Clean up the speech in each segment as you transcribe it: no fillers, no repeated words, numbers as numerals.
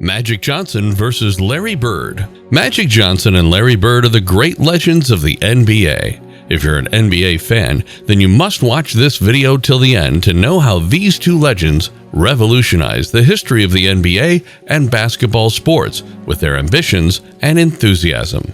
Magic Johnson versus Larry Bird. Magic Johnson and Larry Bird are the great legends of the NBA. If you're an NBA fan, then you must watch this video till the end to know how these two legends revolutionized the history of the NBA and basketball sports with their ambitions and enthusiasm.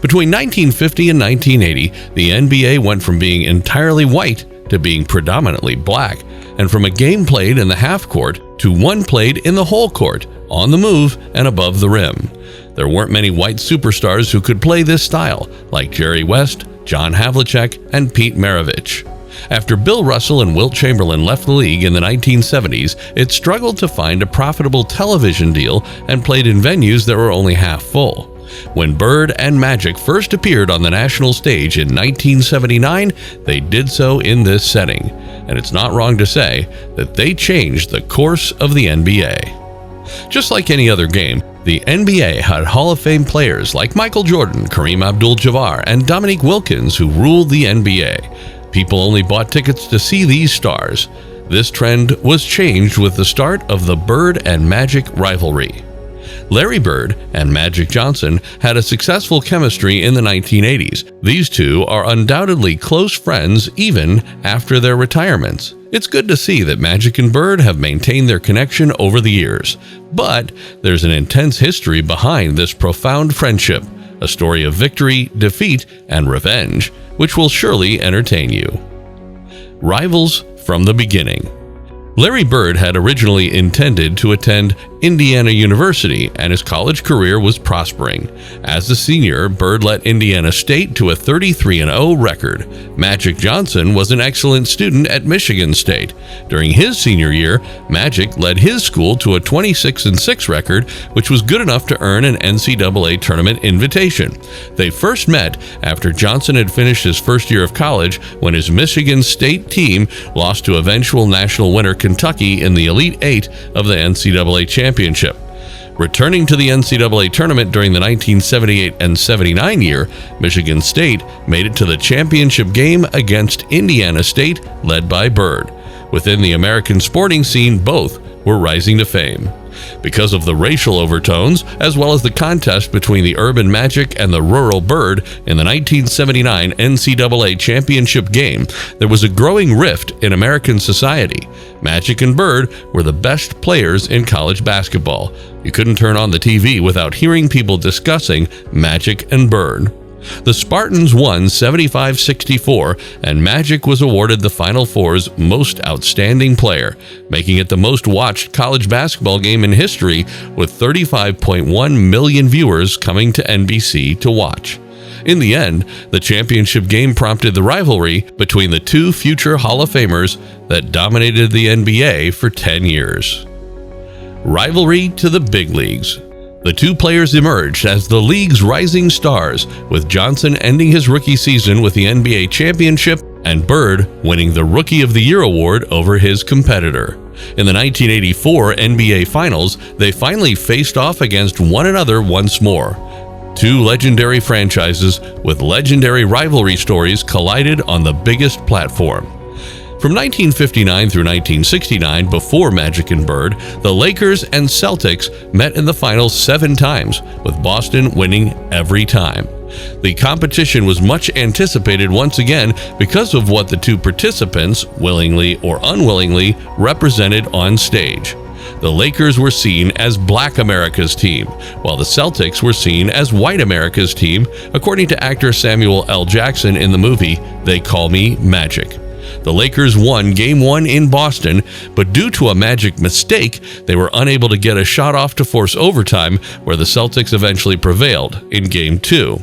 Between 1950 and 1980, the NBA went from being entirely white to being predominantly black, and from a game played in the half court to one played in the whole court, on the move and above the rim. There weren't many white superstars who could play this style, like Jerry West, John Havlicek, and Pete Maravich. After Bill Russell and Wilt Chamberlain left the league in the 1970s, it struggled to find a profitable television deal and played in venues that were only half full. When Bird and Magic first appeared on the national stage in 1979, they did so in this setting, and it's not wrong to say that they changed the course of the NBA. Just like any other game, the NBA had Hall of Fame players like Michael Jordan, Kareem Abdul-Jabbar, and Dominique Wilkins who ruled the NBA. People only bought tickets to see these stars. This trend was changed with the start of the Bird and Magic rivalry. Larry Bird and Magic Johnson had a successful chemistry in the 1980s. These two are undoubtedly close friends even after their retirements. It's good to see that Magic and Bird have maintained their connection over the years. But there's an intense history behind this profound friendship, a story of victory, defeat, and revenge, which will surely entertain you. Rivals from the beginning. Larry Bird had originally intended to attend Indiana University, and his college career was prospering. As a senior, Bird led Indiana State to a 33-0 record. Magic Johnson was an excellent student at Michigan State. During his senior year, Magic led his school to a 26-6 record, which was good enough to earn an NCAA tournament invitation. They first met after Johnson had finished his first year of college when his Michigan State team lost to eventual national winner Kentucky in the Elite Eight of the NCAA Championship. Returning to the NCAA tournament during the 1978 and 79 year, Michigan State made it to the championship game against Indiana State, led by Bird. Within the American sporting scene, both were rising to fame. Because of the racial overtones, as well as the contest between the urban Magic and the rural Bird in the 1979 NCAA championship game, there was a growing rift in American society. Magic and Bird were the best players in college basketball. You couldn't turn on the TV without hearing people discussing Magic and Bird. The Spartans won 75-64, and Magic was awarded the Final Four's Most Outstanding Player, making it the most watched college basketball game in history, with 35.1 million viewers coming to NBC to watch. In the end, the championship game prompted the rivalry between the two future Hall of Famers that dominated the NBA for 10 years. Rivalry to the big leagues. The two players emerged as the league's rising stars, with Johnson ending his rookie season with the NBA championship and Bird winning the Rookie of the Year award over his competitor. In the 1984 NBA Finals, they finally faced off against one another once more. Two legendary franchises with legendary rivalry stories collided on the biggest platform. From 1959 through 1969, before Magic and Bird, the Lakers and Celtics met in the finals 7 times, with Boston winning every time. The competition was much anticipated once again because of what the two participants, willingly or unwillingly, represented on stage. The Lakers were seen as Black America's team, while the Celtics were seen as White America's team, according to actor Samuel L. Jackson in the movie They Call Me Magic. The Lakers won Game 1 in Boston, but due to a Magic mistake, they were unable to get a shot off to force overtime, where the Celtics eventually prevailed in Game 2.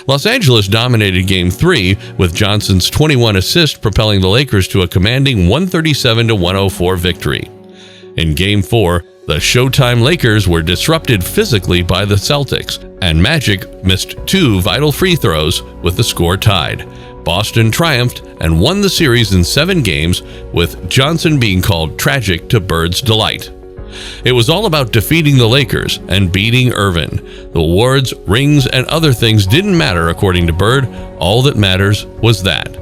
Los Angeles dominated Game 3, with Johnson's 21 assists propelling the Lakers to a commanding 137-104 victory. In Game 4, the Showtime Lakers were disrupted physically by the Celtics, and Magic missed 2 vital free throws with the score tied. Boston triumphed and won the series in 7 games, with Johnson being called tragic to Bird's delight. It was all about defeating the Lakers and beating Irvin. The awards, rings, and other things didn't matter according to Bird. All that matters was that.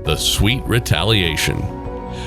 The sweet retaliation.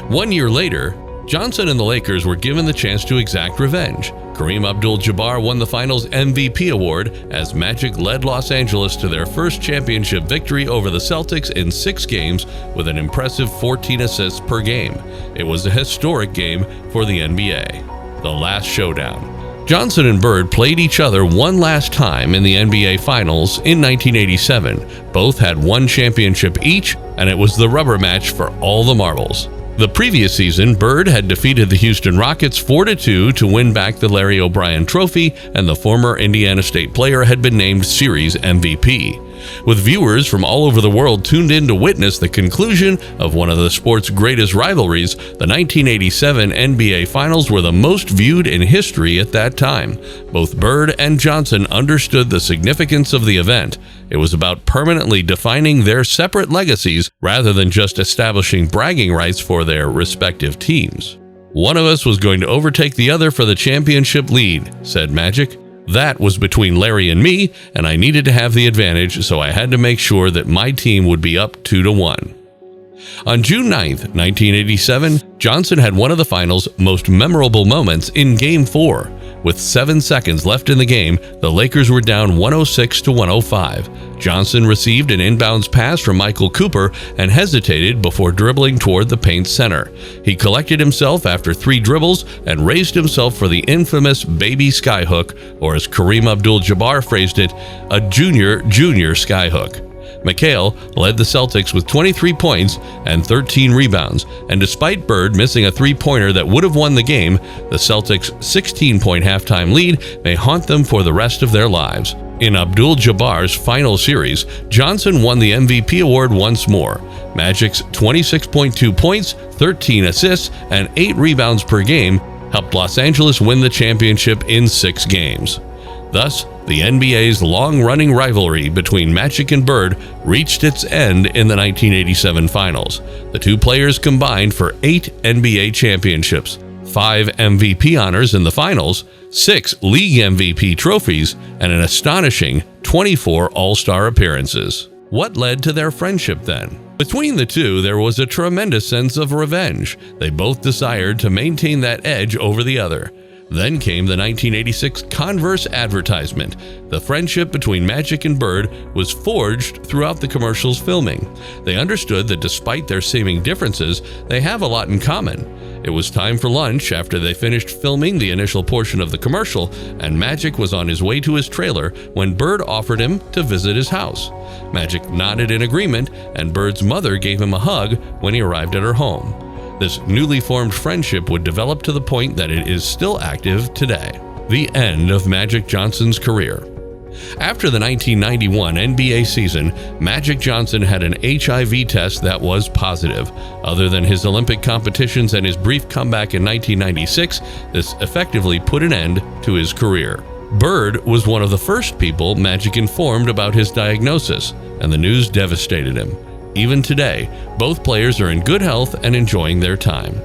1 year later, Johnson and the Lakers were given the chance to exact revenge. Kareem Abdul-Jabbar won the Finals MVP award as Magic led Los Angeles to their first championship victory over the Celtics in 6 games with an impressive 14 assists per game. It was a historic game for the NBA. The last showdown. Johnson and Bird played each other one last time in the NBA Finals in 1987. Both had one championship each, and it was the rubber match for all the marbles. The previous season, Bird had defeated the Houston Rockets 4-2 to win back the Larry O'Brien Trophy, and the former Indiana State player had been named Series MVP. With viewers from all over the world tuned in to witness the conclusion of one of the sport's greatest rivalries, the 1987 NBA Finals were the most viewed in history at that time. Both Bird and Johnson understood the significance of the event. It was about permanently defining their separate legacies rather than just establishing bragging rights for their respective teams. "One of us was going to overtake the other for the championship lead," said Magic. "That was between Larry and me, and I needed to have the advantage, so I had to make sure that my team would be up 2-1. On June 9, 1987, Johnson had one of the finals' most memorable moments in Game 4. With 7 seconds left in the game, the Lakers were down 106-105. Johnson received an inbounds pass from Michael Cooper and hesitated before dribbling toward the paint's center. He collected himself after 3 dribbles and raised himself for the infamous baby skyhook, or as Kareem Abdul-Jabbar phrased it, a junior skyhook. McHale led the Celtics with 23 points and 13 rebounds, and despite Bird missing a three-pointer that would have won the game, the Celtics' 16-point halftime lead may haunt them for the rest of their lives. In Abdul-Jabbar's final series, Johnson won the MVP award once more. Magic's 26.2 points, 13 assists, and 8 rebounds per game helped Los Angeles win the championship in 6 games. Thus, the NBA's long-running rivalry between Magic and Bird reached its end in the 1987 Finals. The two players combined for 8 NBA championships, 5 MVP honors in the Finals, 6 league MVP trophies, and an astonishing 24 All-Star appearances. What led to their friendship then? Between the two, there was a tremendous sense of revenge. They both desired to maintain that edge over the other. Then came the 1986 Converse advertisement. The friendship between Magic and Bird was forged throughout the commercial's filming. They understood that despite their seeming differences, they have a lot in common. It was time for lunch after they finished filming the initial portion of the commercial, and Magic was on his way to his trailer when Bird offered him to visit his house. Magic nodded in agreement, and Bird's mother gave him a hug when he arrived at her home. This newly formed friendship would develop to the point that it is still active today. The end of Magic Johnson's career. After the 1991 NBA season, Magic Johnson had an HIV test that was positive. Other than his Olympic competitions and his brief comeback in 1996, this effectively put an end to his career. Bird was one of the first people Magic informed about his diagnosis, and the news devastated him. Even today, both players are in good health and enjoying their time.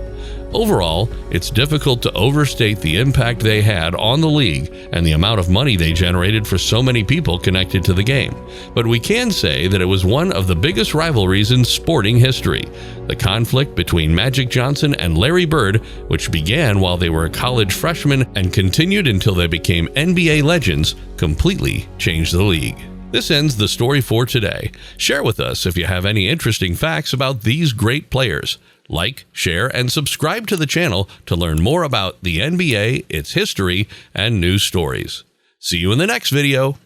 Overall, it's difficult to overstate the impact they had on the league and the amount of money they generated for so many people connected to the game. But we can say that it was one of the biggest rivalries in sporting history. The conflict between Magic Johnson and Larry Bird, which began while they were college freshmen and continued until they became NBA legends, completely changed the league. This ends the story for today. Share with us if you have any interesting facts about these great players. Like, share, and subscribe to the channel to learn more about the NBA, its history, and news stories. See you in the next video.